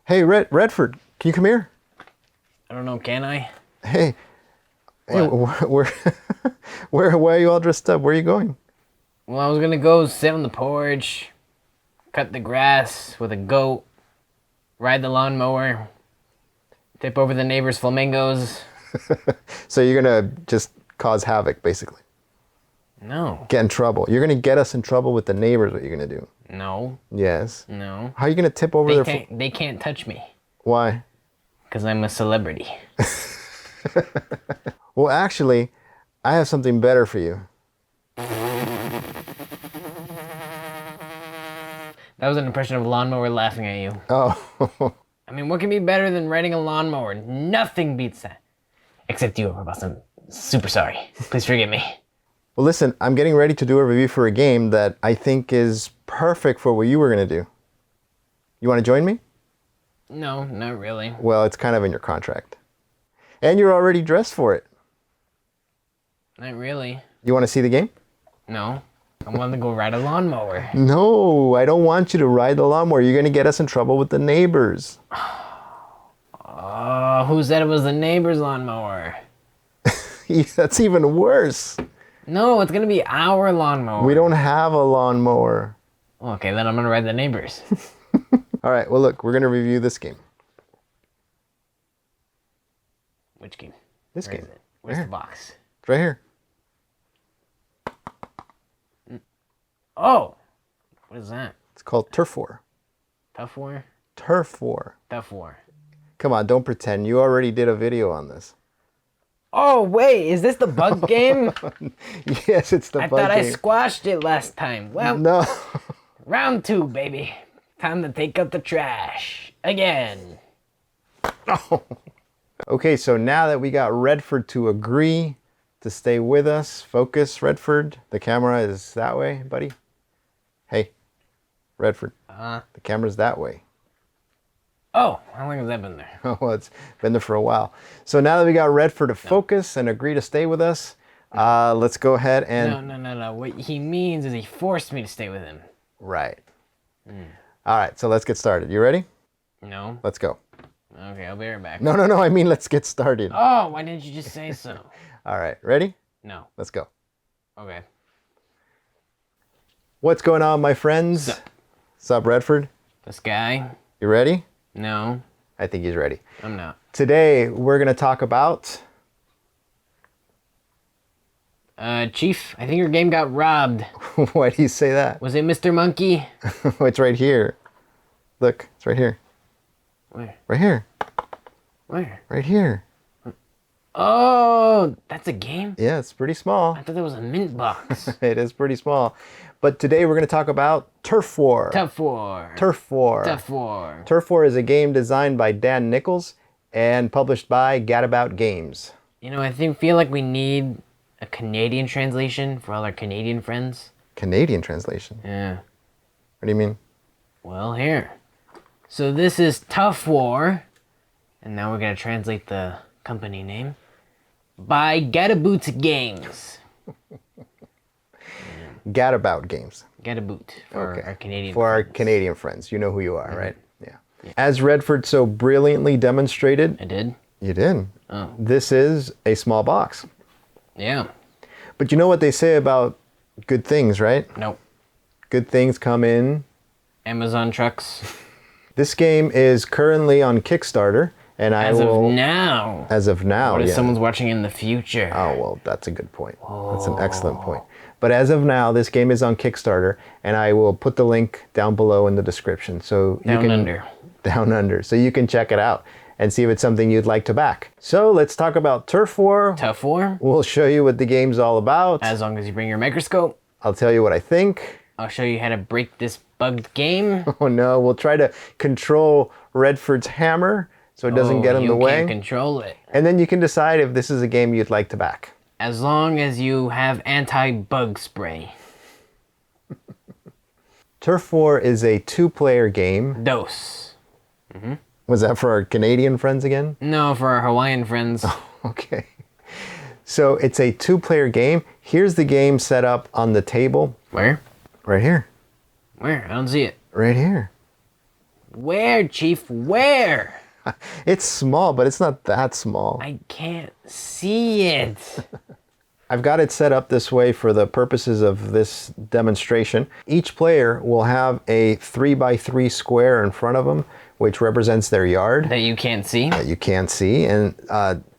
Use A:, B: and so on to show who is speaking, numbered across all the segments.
A: Hey, Redford, can you come here?
B: I don't know, can I?
A: Hey, where, where are you all dressed up? Where are you going?
B: Well, I was gonna go sit on the porch, cut the grass with a goat, ride the lawnmower, tip over the neighbor's flamingos.
A: So you're gonna just cause havoc, basically.
B: No.
A: Get in trouble. You're gonna get us in trouble with the neighbors. What you're gonna do?
B: No.
A: Yes.
B: No.
A: How are you gonna tip over
B: They can't touch me.
A: Why?
B: Because I'm a celebrity.
A: Well, actually, I have something better for you.
B: That was an impression of a lawnmower laughing at you.
A: Oh.
B: I mean, what can be better than riding a lawnmower? Nothing beats that. Except you, Robust. I'm super sorry. Please forgive me.
A: Well, listen, I'm getting ready to do a review for a game that I think is perfect for what you were gonna do. You want to join me?
B: No, not really.
A: Well, it's kind of in your contract. And you're already dressed for it.
B: Not really.
A: You want to see the game?
B: No. I want to go ride a lawnmower.
A: No, I don't want you to ride the lawnmower. You're going to get us in trouble with the neighbors.
B: Oh, who said it was the neighbor's lawnmower?
A: That's even worse.
B: No, it's going to be our lawnmower.
A: We don't have a lawnmower.
B: Okay, then I'm going to ride the neighbor's.
A: All right, well, look, we're going to review this game.
B: Which game?
A: This
B: Where
A: game.
B: is it? Where's the box?
A: It's right here.
B: Oh! What is that?
A: It's called Turf War.
B: Tough War?
A: Turf War.
B: Tough War.
A: Come on, don't pretend. You already did a video on this.
B: Oh, wait, is this the bug game?
A: Yes, it's the
B: I
A: bug
B: thought I
A: game.
B: squashed it last time. Well,
A: No.
B: round 2, baby. Time to take out the trash. Again.
A: Okay, so now that we got Redford to agree to stay with us, focus, Redford. The camera is that way, buddy. Hey, Redford. The camera's that way.
B: Oh, how long has that been there?
A: Oh, well, it's been there for a while. So now that we got Redford to focus and agree to stay with us, let's go ahead and...
B: No. What he means is he forced me to stay with him.
A: Right. All right, so let's get started. You ready?
B: No?
A: Let's go.
B: Okay, I'll be right back.
A: No, I mean, let's get started.
B: Oh, why didn't you just say so?
A: All right, ready?
B: No.
A: Let's go.
B: Okay.
A: What's going on, my friends?
B: Sup?
A: Sup, Redford?
B: This guy?
A: You ready?
B: No,
A: I think he's ready.
B: I'm not.
A: Today, we're going to talk about...
B: Chief, I think your game got robbed.
A: Why do you say that?
B: Was it Mr. Monkey?
A: It's right here. Look, it's right here.
B: Where?
A: Right here.
B: Where?
A: Right here.
B: Oh, that's a game?
A: Yeah, it's pretty small.
B: I thought that was a mint box.
A: It is pretty small. But today we're going to talk about Turf War.
B: Tough War.
A: Turf War.
B: Tough War.
A: Turf War is a game designed by Dan Nichols and published by Gadabout Games.
B: You know, I feel like we need a Canadian translation for all our Canadian friends.
A: Canadian translation?
B: Yeah.
A: What do you mean?
B: Well, here. So this is Tough War, and now we're going to translate the company name, by Gadabout Games.
A: Gadabout Games.
B: Gadabout for our Canadian
A: For our
B: friends.
A: Canadian friends. You know who you are, right? Yeah. As Redford so brilliantly demonstrated...
B: I did?
A: You did.
B: Oh.
A: This is a small box.
B: Yeah.
A: But you know what they say about good things, right?
B: Nope.
A: Good things come in...
B: Amazon trucks.
A: This game is currently on Kickstarter, and
B: As of now.
A: As of now,
B: What if
A: yeah.
B: someone's watching in the future?
A: Oh, well, that's a good point. That's an excellent point. But as of now, this game is on Kickstarter, and I will put the link down below in the description. So you
B: Down
A: can,
B: under.
A: Down under. So you can check it out and see if it's something you'd like to back. So let's talk about Turf War.
B: Tough War.
A: We'll show you what the game's all about.
B: As long as you bring your microscope.
A: I'll tell you what I think.
B: I'll show you how to break this bugged game.
A: Oh no, we'll try to control Redford's hammer so it doesn't get in the way.
B: You can control it.
A: And then you can decide if this is a game you'd like to back.
B: As long as you have anti-bug spray.
A: Turf War is a 2-player game.
B: Dose.
A: Was that for our Canadian friends again?
B: No, for our Hawaiian friends.
A: Okay. So it's a 2-player game. Here's the game set up on the table.
B: Where?
A: Right here.
B: Where? I don't see it.
A: Right here.
B: Where, Chief? Where?
A: It's small, but it's not that small.
B: I can't see it.
A: I've got it set up this way for the purposes of this demonstration. Each player will have a 3x3 square in front of them, which represents their yard.
B: That you can't see?
A: That you can't see. And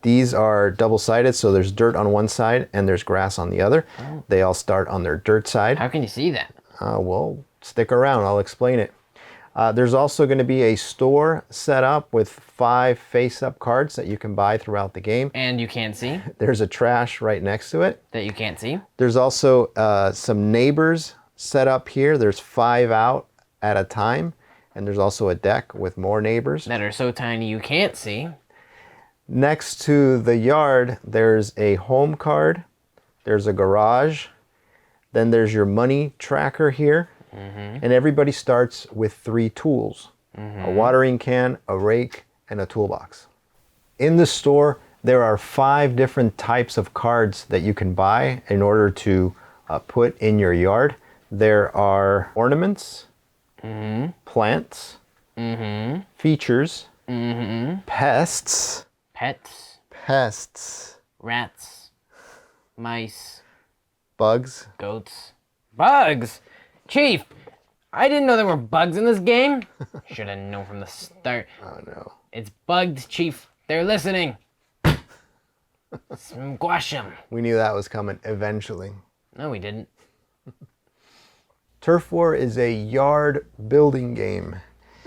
A: these are double-sided, so there's dirt on one side and there's grass on the other. Oh. They all start on their dirt side.
B: How can you see that?
A: Well, stick around. I'll explain it. There's also going to be a store set up with 5 face-up cards that you can buy throughout the game.
B: And you can't see?
A: There's a trash right next to it.
B: That you can't see?
A: There's also some neighbors set up here. There's 5 out at a time. And there's also a deck with more neighbors.
B: That are so tiny you can't see.
A: Next to the yard, there's a home card. There's a garage. Then there's your money tracker here. And everybody starts with 3 tools. A watering can, a rake, and a toolbox. In the store, there are 5 different types of cards that you can buy in order to put in your yard. There are ornaments, plants, features, pests,
B: pets, rats, mice,
A: bugs,
B: goats. Bugs! Chief, I didn't know there were bugs in this game. Should have known from the start.
A: Oh no.
B: It's bugged, Chief. They're listening. Squash them.
A: We knew that was coming eventually.
B: No, we didn't.
A: Turf War is a yard building game.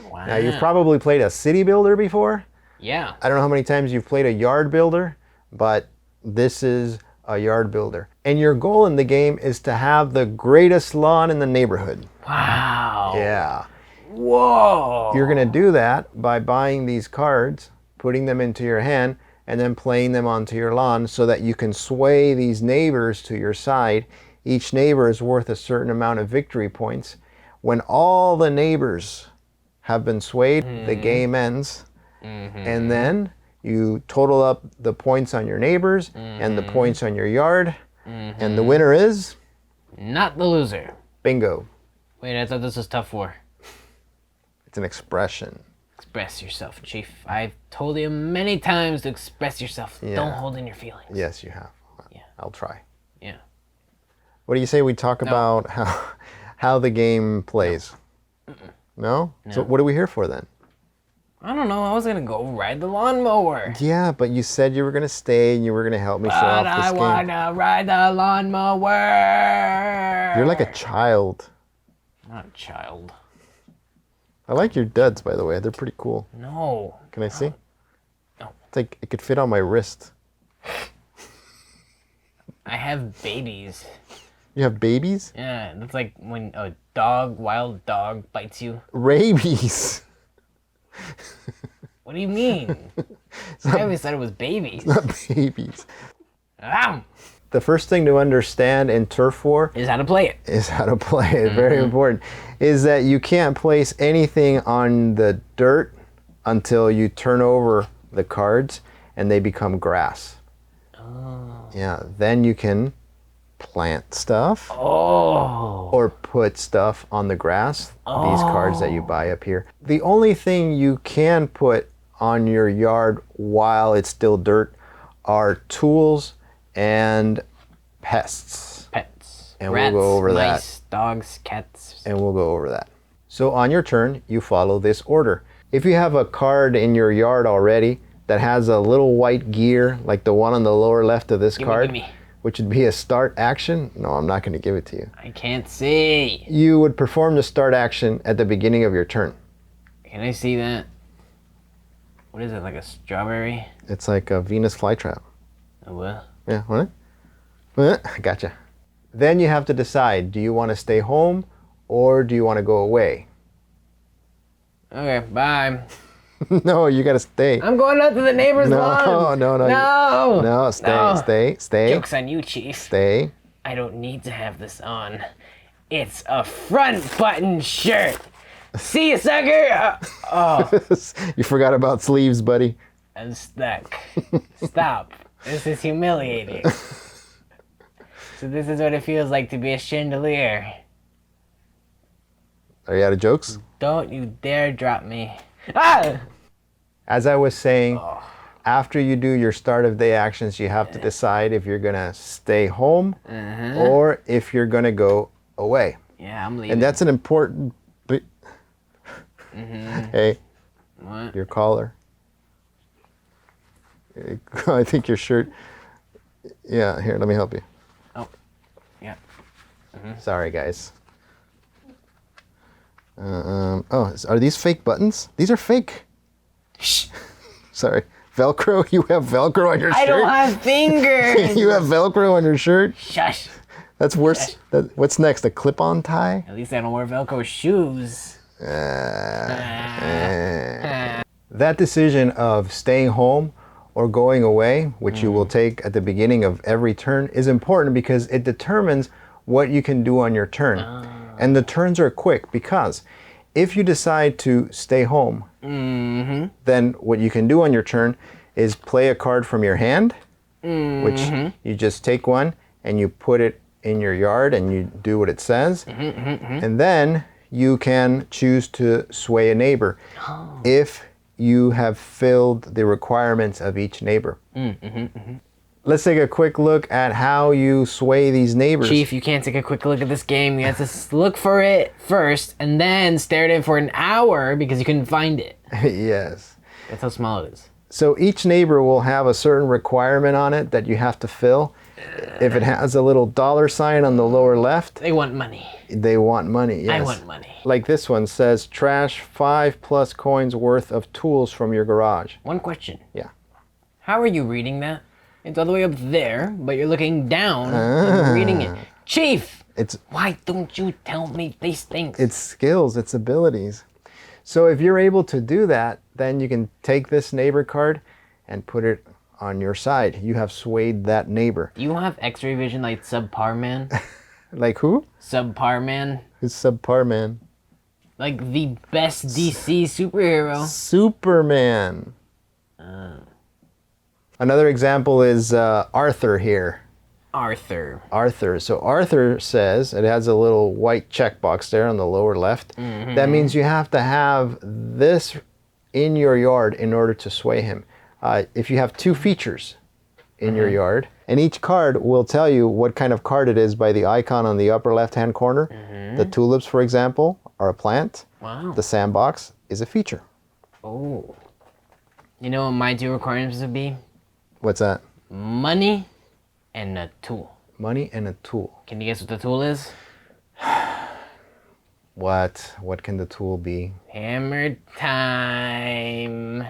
B: Wow.
A: Now, you've probably played a city builder before.
B: Yeah.
A: I don't know how many times you've played a yard builder, but this is a yard builder. And your goal in the game is to have the greatest lawn in the neighborhood.
B: Wow.
A: Yeah.
B: Whoa.
A: You're going to do that by buying these cards, putting them into your hand, and then playing them onto your lawn so that you can sway these neighbors to your side. Each neighbor is worth a certain amount of victory points. When all the neighbors have been swayed, the game ends. And then you total up the points on your neighbors and the points on your yard. And the winner is?
B: Not the loser.
A: Bingo.
B: Wait, I thought this was tough war.
A: It's an expression.
B: Express yourself, Chief. I've told you many times to express yourself.
A: Yeah.
B: Don't hold in your feelings.
A: Yes, you have.
B: Yeah.
A: I'll try.
B: Yeah.
A: What do you say we talk
B: No.
A: about how the game plays? No? So what are we here for then?
B: I don't know. I was gonna go ride the lawnmower.
A: Yeah, but you said you were going to stay and you were going to help me show off this
B: I
A: game.
B: wanna ride the lawnmower.
A: You're like a child.
B: Not a child.
A: I like your duds, by the way. They're pretty cool.
B: No.
A: Can I see?
B: No.
A: It's like it could fit on my wrist.
B: I have babies.
A: You have babies?
B: Yeah, that's like when a wild dog bites you.
A: Rabies.
B: What do you mean? I always said it was babies.
A: Not babies.
B: Ow!
A: The first thing to understand in Turf War
B: Is how to play it.
A: is how to play it. Very important. Is that you can't place anything on the dirt until you turn over the cards and they become grass.
B: Oh.
A: Yeah, then you can plant stuff
B: Oh.
A: or put stuff on the grass. These cards that you buy up here. The only thing you can put on your yard while it's still dirt are tools and pests.
B: Pets.
A: And
B: Rats,
A: we'll go over
B: mice, dogs, cats.
A: And we'll go over that. So on your turn, you follow this order. If you have a card in your yard already that has a little white gear, like the one on the lower left of this card,
B: Give me.
A: which would be a start action, no, I'm not going to give it to you.
B: I can't see.
A: You would perform the start action at the beginning of your turn.
B: Can I see that? What is it, like a strawberry?
A: It's like a Venus flytrap.
B: A what?
A: Yeah, what? Gotcha. Then you have to decide, do you want to stay home or do you want to go away?
B: Okay, bye.
A: No, you got to stay.
B: I'm going out to the neighbor's lawn.
A: No. No, stay.
B: Joke's on you, Chief.
A: Stay.
B: I don't need to have this on. It's a front button shirt. See you, sucker.
A: You forgot about sleeves, buddy.
B: I'm stuck. Stop. This is humiliating. So this is what it feels like to be a chandelier.
A: Are you out of jokes?
B: Don't you dare drop me. Ah!
A: As I was saying, after you do your start of day actions, you have to decide if you're gonna stay home or if you're gonna go away.
B: Yeah, I'm leaving.
A: And that's an important. Hey,
B: What?
A: your collar. I think your shirt. Yeah, here, let me help you.
B: Oh, yeah.
A: Sorry, guys. Are these fake buttons? These are fake.
B: Shh.
A: Sorry. Velcro? You have Velcro on your shirt?
B: I don't have fingers.
A: You have Velcro on your shirt?
B: Shush.
A: That's worse. What's next? A clip-on tie?
B: At least I don't wear Velcro shoes.
A: That decision of staying home or going away, which you will take at the beginning of every turn, is important because it determines what you can do on your turn. And the turns are quick because if you decide to stay home, then what you can do on your turn is play a card from your hand, which you just take one and you put it in your yard and you do what it says. And then you can choose to sway a neighbor if you have filled the requirements of each neighbor. Let's take a quick look at how you sway these neighbors.
B: Chief, you can't take a quick look at this game. You have to look for it first and then stare at it for an hour because you couldn't find it.
A: Yes.
B: That's how small it is.
A: So each neighbor will have a certain requirement on it that you have to fill. If it has a little dollar sign on the lower left,
B: They want money.
A: they want money. Yes.
B: I want money.
A: Like this one says, trash 5+ coins worth of tools from your garage.
B: One question.
A: Yeah.
B: How are you reading that? It's all the way up there, but you're looking down and reading it. Chief! Why don't you tell me these things?
A: It's skills, it's abilities. So if you're able to do that, then you can take this neighbor card and put it on your side. You have swayed that neighbor.
B: Do you have X-ray vision like Subpar Man?
A: Like who?
B: Subpar Man?
A: Who's Subpar Man?
B: Like the best DC superhero.
A: Superman. Another example is Arthur here. Arthur. So Arthur says, it has a little white checkbox there on the lower left. That means you have to have this in your yard in order to sway him. If you have 2 features in your yard, and each card will tell you what kind of card it is by the icon on the upper left-hand corner. The tulips, for example, are a plant.
B: Wow.
A: The sandbox is a feature.
B: Oh. You know what my 2 requirements would be?
A: What's that?
B: Money and a tool.
A: Money and a tool.
B: Can you guess what the tool is?
A: What? What can the tool be?
B: Hammer time.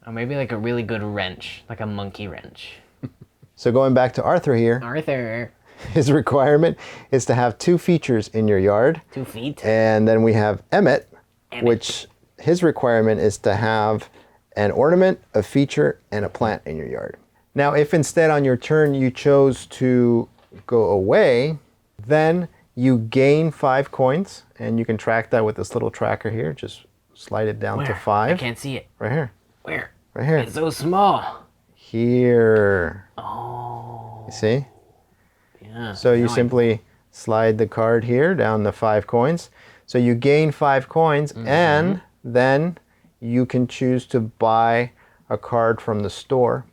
B: Or maybe like a really good wrench, like a monkey wrench.
A: So going back to Arthur here,
B: Arthur.
A: his requirement is to have 2 features in your yard.
B: 2 feet.
A: And then we have Emmett, which his requirement is to have an ornament, a feature, and a plant in your yard. Now, if instead on your turn you chose to go away, then you gain 5 coins, and you can track that with this little tracker here. Just slide it down to 5.
B: I can't see it.
A: Right here.
B: Where?
A: Right here.
B: It's so small.
A: Here.
B: Oh.
A: You see?
B: Yeah.
A: So you simply slide the card here down the 5 coins. So you gain 5 coins, and then you can choose to buy a card from the store.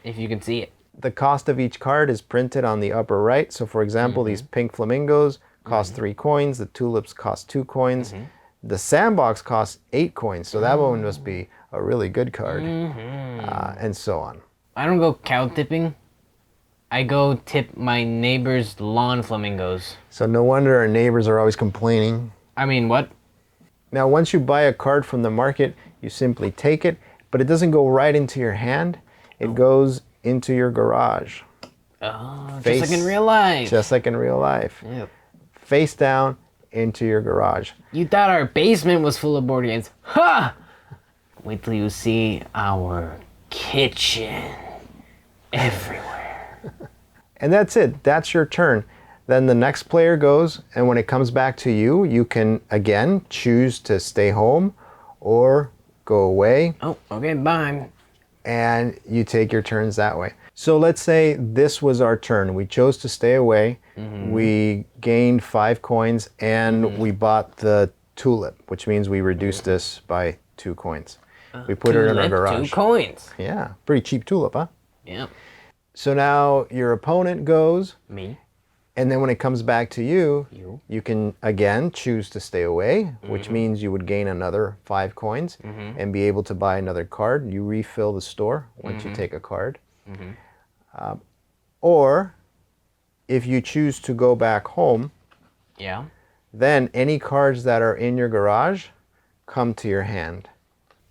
B: If you can see it.
A: The cost of each card is printed on the upper right. So for example, these pink flamingos cost 3 coins. The tulips cost 2 coins. The sandbox costs 8 coins. So that one must be a really good card. And so on.
B: I don't go cow tipping. I go tip my neighbor's lawn flamingos.
A: So no wonder our neighbors are always complaining.
B: I mean, what?
A: Now, once you buy a card from the market, you simply take it, but it doesn't go right into your hand. It goes into your garage.
B: Oh, just like in real life.
A: Just like in real life.
B: Yep.
A: Face down into your garage.
B: You thought our basement was full of board games. Ha! Wait till you see our kitchen. Everywhere.
A: And that's it. That's your turn. Then the next player goes, and when it comes back to you, you can, again, choose to stay home or go away.
B: Oh, okay, bye.
A: and you take your turns that way. So let's say this was our turn. We chose to stay away. We gained 5 coins, and we bought the tulip, which means we reduced this by 2 coins. We put it in our garage.
B: 2 coins.
A: Yeah, pretty cheap tulip, huh?
B: Yeah.
A: So now your opponent goes.
B: Me.
A: And then when it comes back to you, you can again choose to stay away, which means you would gain another 5 coins and be able to buy another card. You refill the store once you take a card. Or if you choose to go back home, then any cards that are in your garage come to your hand.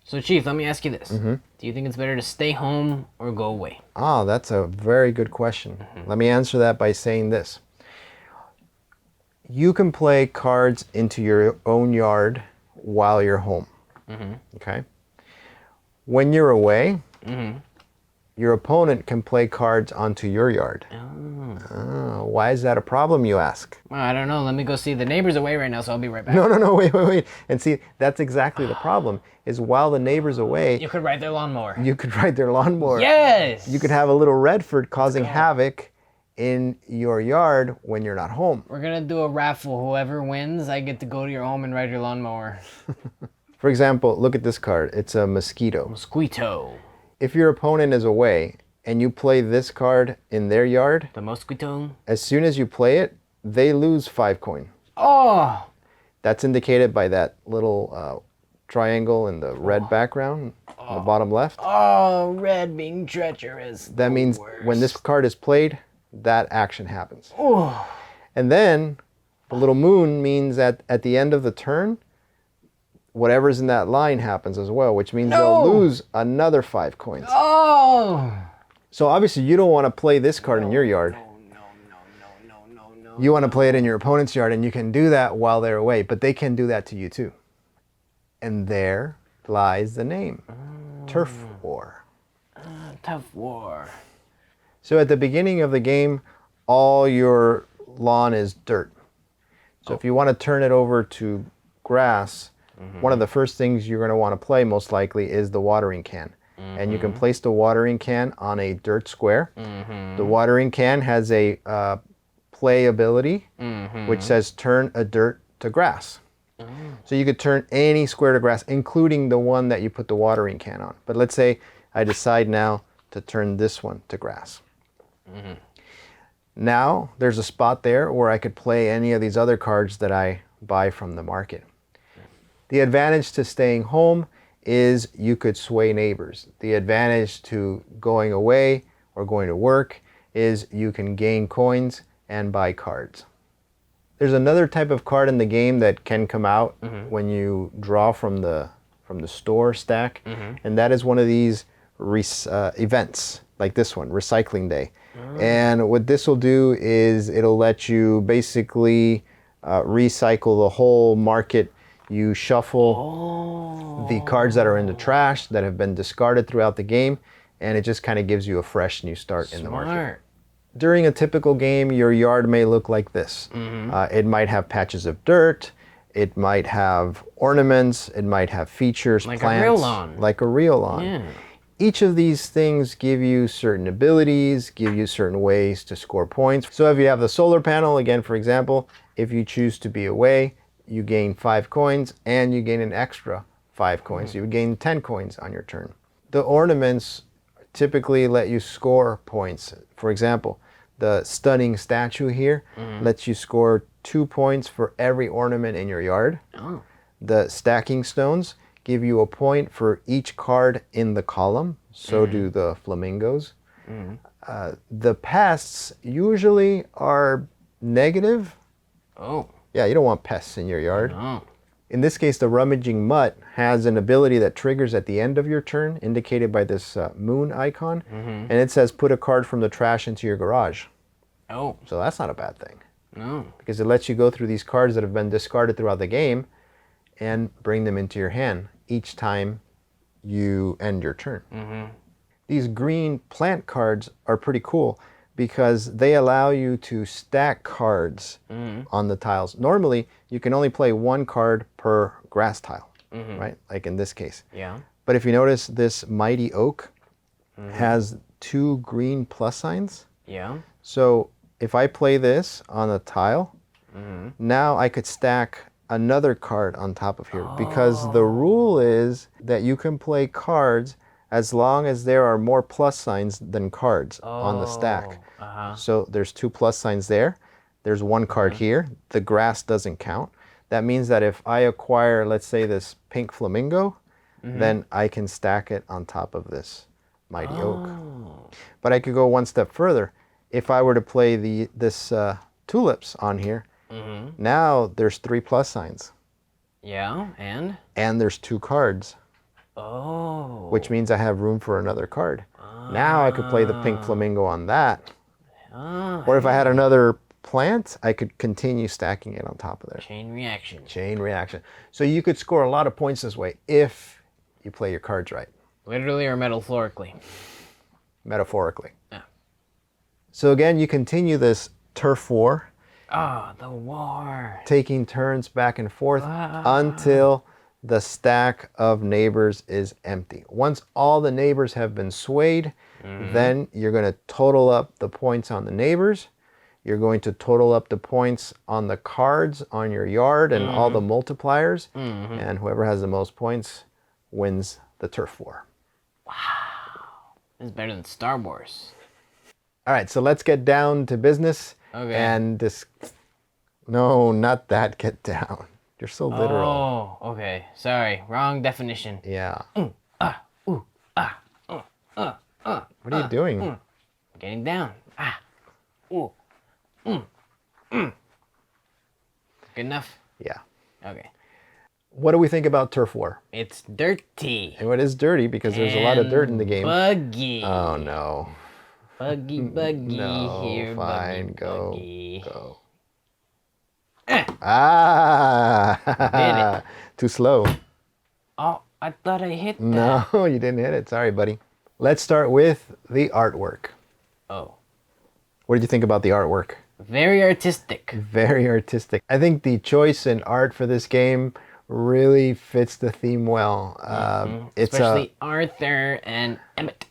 B: So, Chief, let me ask you this. Do you think it's better to stay home or go away?
A: Ah, that's a very good question. Let me answer that by saying this. You can play cards into your own yard while you're home. Okay? When you're away, your opponent can play cards onto your yard. Why is that a problem, you ask?
B: Well, I don't know. Let me go see. The neighbor's away right now, so I'll be right back.
A: No, wait. And see, that's exactly the problem, is while the neighbor's away...
B: You could ride their lawnmower.
A: You could ride their lawnmower.
B: Yes!
A: You could have a little Redfurd causing havoc in your yard when you're not home.
B: We're going to do a raffle. Whoever wins, I get to go to your home and ride your lawnmower.
A: For example, look at this card. It's a mosquito.
B: Mosquito.
A: If your opponent is away and you play this card in their yard,
B: the mosquito,
A: as soon as you play it, they lose 5 coin.
B: Oh!
A: That's indicated by that little triangle in the red background on the bottom left.
B: Oh, red being treacherous.
A: That means when this card is played, that action happens.
B: Oh.
A: And then the little moon means that at the end of the turn, whatever's in that line happens as well, which means they'll lose another 5 coins.
B: Oh!
A: So obviously you don't want to play this card in your yard. You want to play it in your opponent's yard, and you can do that while they're away, but they can do that to you too. And there lies the name, Turf War.
B: Tough war.
A: So at the beginning of the game, all your lawn is dirt. So if you want to turn it over to grass, one of the first things you're going to want to play most likely is the watering can. And you can place the watering can on a dirt square. The watering can has a play ability, which says turn a dirt to grass. So you could turn any square to grass, including the one that you put the watering can on. But let's say I decide now to turn this one to grass. Now there's a spot there where I could play any of these other cards that I buy from the market. The advantage to staying home is you could sway neighbors. The advantage to going away or going to work is you can gain coins and buy cards. There's another type of card in the game that can come out when you draw from the store stack, and that is one of these events, like this one, Recycling Day. And what this will do is it'll let you basically recycle the whole market. You shuffle the cards that are in the trash that have been discarded throughout the game, and it just kind of gives you a fresh new start in the market. During a typical game, your yard may look like this. It might have patches of dirt, it might have ornaments, it might have features,
B: like
A: plants.
B: Like a real lawn.
A: Like a real lawn.
B: Yeah.
A: Each of these things give you certain abilities, give you certain ways to score points. So if you have the solar panel, again, for example, if you choose to be away, you gain 5 coins and you gain an extra 5 coins. So you would gain 10 coins on your turn. The ornaments typically let you score points. For example, the stunning statue here lets you score 2 points for every ornament in your yard. The stacking stones give you a point for each card in the column. So do the flamingos. The pests usually are negative. Yeah, you don't want pests in your yard. In this case, the rummaging mutt has an ability that triggers at the end of your turn, indicated by this moon icon, and it says put a card from the trash into your garage. So that's not a bad thing. Because it lets you go through these cards that have been discarded throughout the game and bring them into your hand each time you end your turn. These green plant cards are pretty cool because they allow you to stack cards on the tiles. Normally, you can only play 1 card per grass tile, right? Like in this case. But if you notice this mighty oak, has 2 green plus signs.
B: Yeah.
A: So if I play this on a tile, now I could stack another card on top of here, because the rule is that you can play cards as long as there are more plus signs than cards on the stack. So there's 2 plus signs there. There's 1 card here. The grass doesn't count. That means that if I acquire, let's say, this pink flamingo, then I can stack it on top of this mighty oak. But I could go one step further. If I were to play this tulips on here, now there's 3 plus signs.
B: Yeah, and?
A: And there's 2 cards.
B: Oh.
A: Which means I have room for another card. Now I could play the pink flamingo on that. Or if I had another plant, I could continue stacking it on top of there.
B: Chain reaction.
A: Chain reaction. So you could score a lot of points this way if you play your cards right.
B: Literally or metaphorically?
A: Metaphorically.
B: Yeah.
A: So again, you continue this turf war.
B: Ah, the war.
A: Taking turns back and forth until the stack of neighbors is empty. Once all the neighbors have been swayed, then you're going to total up the points on the neighbors. You're going to total up the points on the cards on your yard and all the multipliers. And whoever has the most points wins the turf war.
B: Wow. This is better than Star Wars.
A: All right, so let's get down to business.
B: Okay.
A: And this... No, not that get down. You're so literal.
B: Oh, okay. Sorry. Wrong definition.
A: Yeah. What are you doing?
B: Getting down. Good enough?
A: Yeah.
B: Okay.
A: What do we think about turf war?
B: It's dirty.
A: And it is dirty because there's a lot of dirt in the game.
B: Buggy.
A: Oh no.
B: Buggy,
A: No,
B: here,
A: fine,
B: buggy,
A: go,
B: buggy.
A: go. Ah!
B: Did it.
A: Too slow.
B: Oh, I thought I hit that.
A: No, you didn't hit it. Sorry, buddy. Let's start with the artwork.
B: Oh.
A: What did you think about the artwork?
B: Very artistic.
A: Very artistic. I think the choice in art for this game really fits the theme well. It's
B: Especially Arthur and Emmett.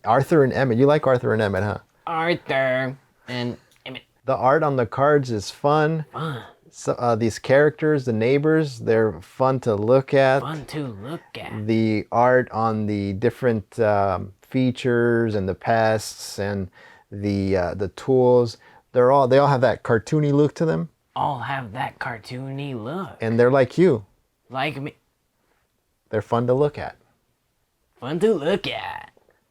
A: Arthur and Emmett. You like Arthur and Emmett, huh?
B: Arthur and Emmett.
A: The art on the cards is fun.
B: Fun.
A: So, these characters, the neighbors, they're fun to look at.
B: Fun to look at.
A: The art on the different features and the pests and the tools, they all have that cartoony look to them.
B: All have that cartoony look.
A: And they're like you.
B: Like me.
A: They're fun to look at.
B: Fun to look at.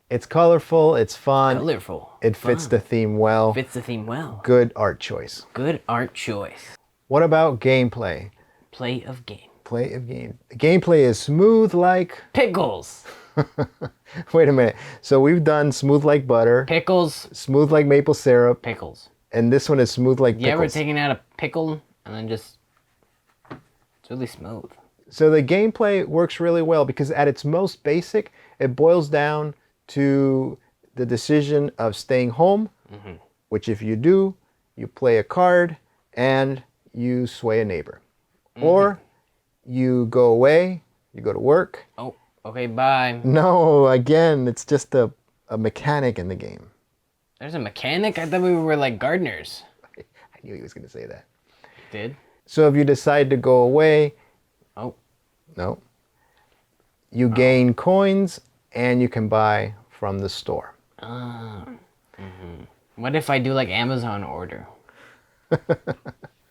A: It's colorful, it's fun.
B: Colorful.
A: It fits the theme well.
B: Fits the theme well.
A: Good art choice.
B: Good art choice.
A: What about gameplay?
B: Play of game.
A: Play of game. Gameplay is smooth like...
B: Pickles.
A: Wait a minute. So we've done smooth like butter.
B: Pickles.
A: Smooth like maple syrup.
B: Pickles.
A: And this one is smooth like pickles.
B: You ever taken out a pickle and then just... It's really smooth.
A: So the gameplay works really well because at its most basic, it boils down to the decision of staying home, which if you do, you play a card and you sway a neighbor. Or you go away, you go to work.
B: Oh, okay, bye.
A: No, again, it's just a mechanic in the game.
B: There's a mechanic? I thought we were like gardeners.
A: I knew he was going to say that.
B: Did?
A: So if you decide to go away, no, you gain coins and you can buy from the store.
B: What if I do like Amazon order?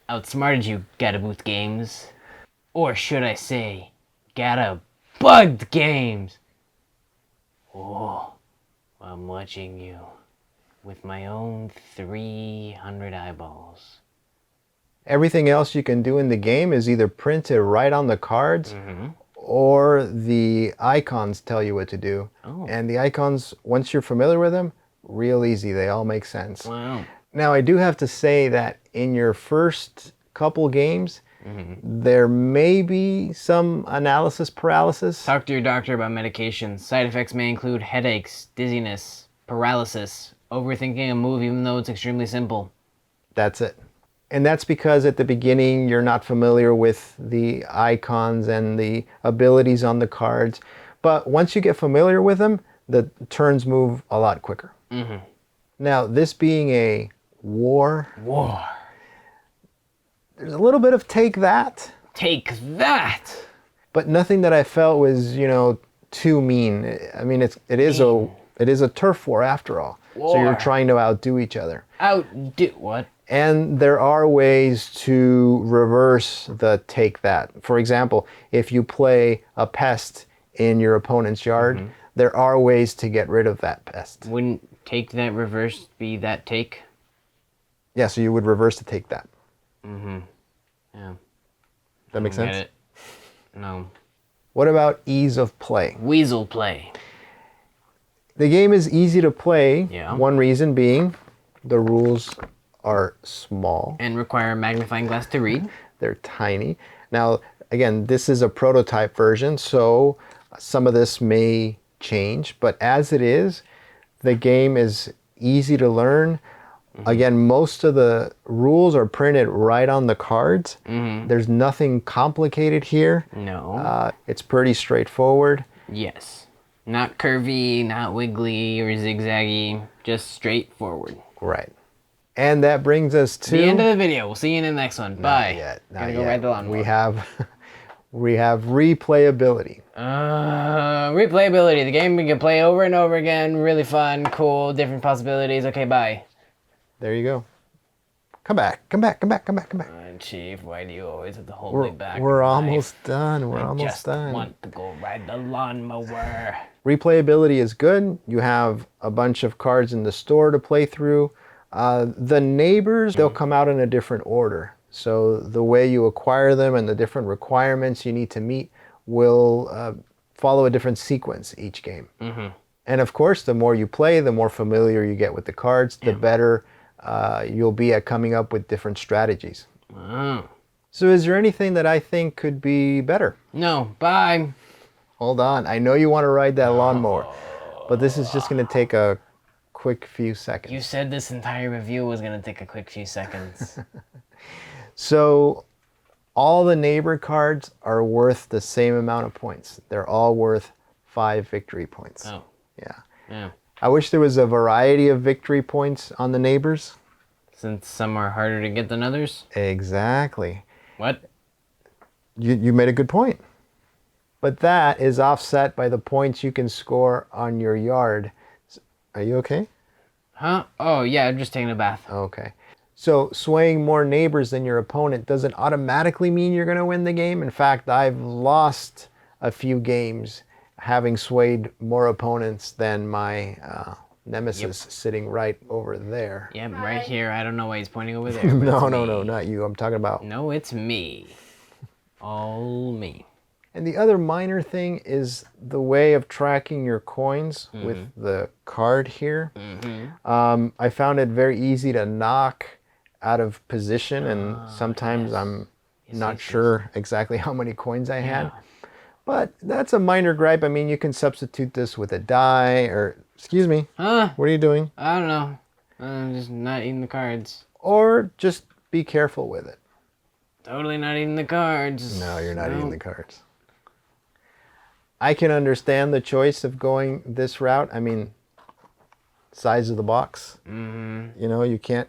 B: Outsmarted you, Gadabout Games. Or should I say, Gadabout Games. Oh, I'm watching you with my own 300 eyeballs.
A: Everything else you can do in the game is either printed right on the cards or the icons tell you what to do. And the icons, once you're familiar with them, real easy. They all make sense.
B: Wow.
A: Now, I do have to say that in your first couple games, there may be some analysis paralysis.
B: Talk to your doctor about medications. Side effects may include headaches, dizziness, paralysis, overthinking a move even though it's extremely simple.
A: That's it. And that's because at the beginning, you're not familiar with the icons and the abilities on the cards. But once you get familiar with them, the turns move a lot quicker.
B: Mm-hmm.
A: Now, this being a war,
B: War.
A: there's a little bit of take that,
B: Take that.
A: but nothing that I felt was, too mean. I mean, it is a turf war after all. So you're
B: War.
A: trying to outdo each other.
B: Outdo what?
A: And there are ways to reverse the take that. For example, if you play a pest in your opponent's yard, there are ways to get rid of that pest.
B: Wouldn't take that reverse be that take?
A: Yeah, so you would reverse the take that.
B: Mm-hmm. Yeah.
A: That makes sense?
B: Get it? No.
A: What about ease of play?
B: Weasel play.
A: The game is easy to play.
B: Yeah.
A: One reason being the rules are small.
B: And require a magnifying glass to read.
A: They're tiny. Now, again, this is a prototype version, so some of this may change, but as it is, the game is easy to learn. Again, most of the rules are printed right on the cards. There's nothing complicated here.
B: No.
A: It's pretty straightforward.
B: Yes. Not curvy, not wiggly or zigzaggy, just straightforward.
A: Right. And that brings us to
B: The end of the video. We'll see you in the next one. Bye.
A: Not yet.
B: Gotta go ride the lawnmower.
A: We have replayability.
B: Replayability. The game we can play over and over again. Really fun, cool, different possibilities. Okay, bye.
A: There you go. Come back.
B: Chief, why do you always have to hold me back?
A: We're
B: in life?
A: almost done. We're almost
B: Just
A: done.
B: want to go ride the lawnmower.
A: Replayability is good. You have a bunch of cards in the store to play through. The neighbors, they'll come out in a different order. So the way you acquire them and the different requirements you need to meet will follow a different sequence each game. And of course, the more you play, the more familiar you get with the cards, the better you'll be at coming up with different strategies. So is there anything that I think could be better?
B: No, bye.
A: Hold on. I know you want to ride that lawnmower, but this is just going to take a quick few seconds.
B: You said this entire review was going to take a quick few seconds.
A: So all the neighbor cards are worth the same amount of points. They're all worth 5 victory points.
B: Oh. Yeah.
A: I wish there was a variety of victory points on the neighbors.
B: Since some are harder to get than others?
A: Exactly.
B: What?
A: You made a good point. But that is offset by the points you can score on your yard. Are you okay?
B: Huh? Oh, yeah, I'm just taking a bath.
A: Okay. So swaying more neighbors than your opponent doesn't automatically mean you're going to win the game. In fact, I've lost a few games having swayed more opponents than my nemesis sitting right over there.
B: Yep, right here. I don't know why he's pointing over there.
A: No, not you. I'm talking about...
B: No, it's me. All me.
A: And the other minor thing is the way of tracking your coins with the card here. I found it very easy to knock out of position, and sometimes I'm not sure exactly how many coins I had. But that's a minor gripe. I mean, you can substitute this with a die, or... Excuse me.
B: Huh?
A: What are you doing?
B: I don't know. I'm just not eating the cards.
A: Or just be careful with it.
B: Totally not eating the cards.
A: No, you're not eating the cards. I can understand the choice of going this route. I mean, size of the box. You know, you can't...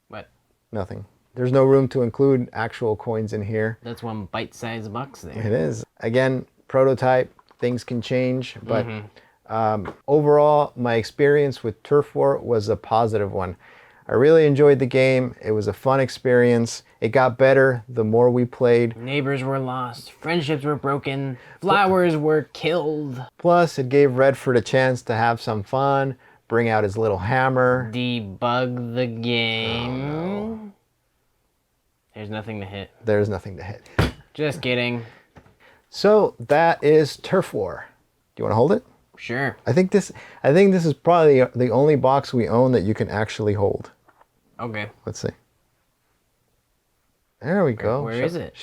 B: What?
A: Nothing. There's no room to include actual coins in here.
B: That's one bite-sized box there.
A: It is. Again, prototype, things can change, but overall, my experience with Turf War was a positive one. I really enjoyed the game. It was a fun experience. It got better the more we played.
B: Neighbors were lost. Friendships were broken. Flowers were killed.
A: Plus, it gave Redfurd a chance to have some fun, bring out his little hammer.
B: Debug the game.
A: Oh, no.
B: There's nothing to hit.
A: There's nothing to hit.
B: Just kidding.
A: So that is Turf War. Do you want to hold it?
B: Sure.
A: I think this is probably the only box we own that you can actually hold.
B: Okay.
A: Let's see. There we go.
B: Where is it?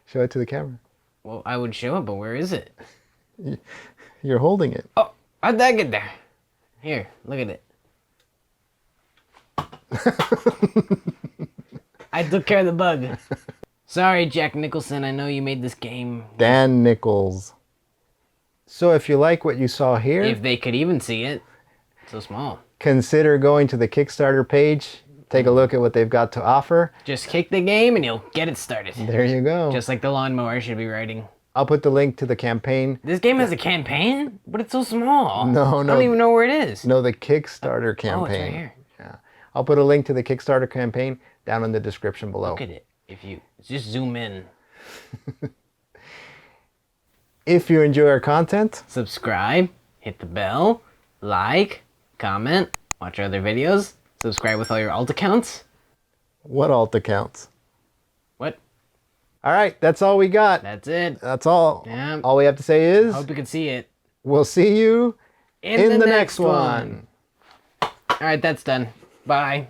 A: Show it to the camera.
B: Well, I would show it, but where is it?
A: You're holding it.
B: Oh, how'd that get there? Here, look at it. I took care of the bug. Sorry, Jack Nicholson. I know you made this game.
A: Dan Nichols. So if you like what you saw here,
B: If they could even see it. So small.
A: consider going to the Kickstarter page. Take a look at what they've got to offer.
B: Just kick the game and you'll get it started.
A: There you go.
B: Just like the lawnmower should be writing.
A: I'll put the link to the campaign.
B: This game has a campaign? But it's so small.
A: No.
B: I don't even know where it is.
A: No, the Kickstarter campaign.
B: Oh, it's right here.
A: Yeah. I'll put a link to the Kickstarter campaign down in the description below.
B: Look at it. If you just zoom in.
A: If you enjoy our content,
B: Subscribe, hit the bell, like, comment, watch our other videos, subscribe with all your alt accounts.
A: what alt accounts?
B: What?
A: All right, that's all we got.
B: That's it.
A: That's all.
B: Yeah.
A: All we have to say is,
B: Hope you can see it.
A: we'll see you
B: In
A: the next one.
B: All right, that's done. Bye.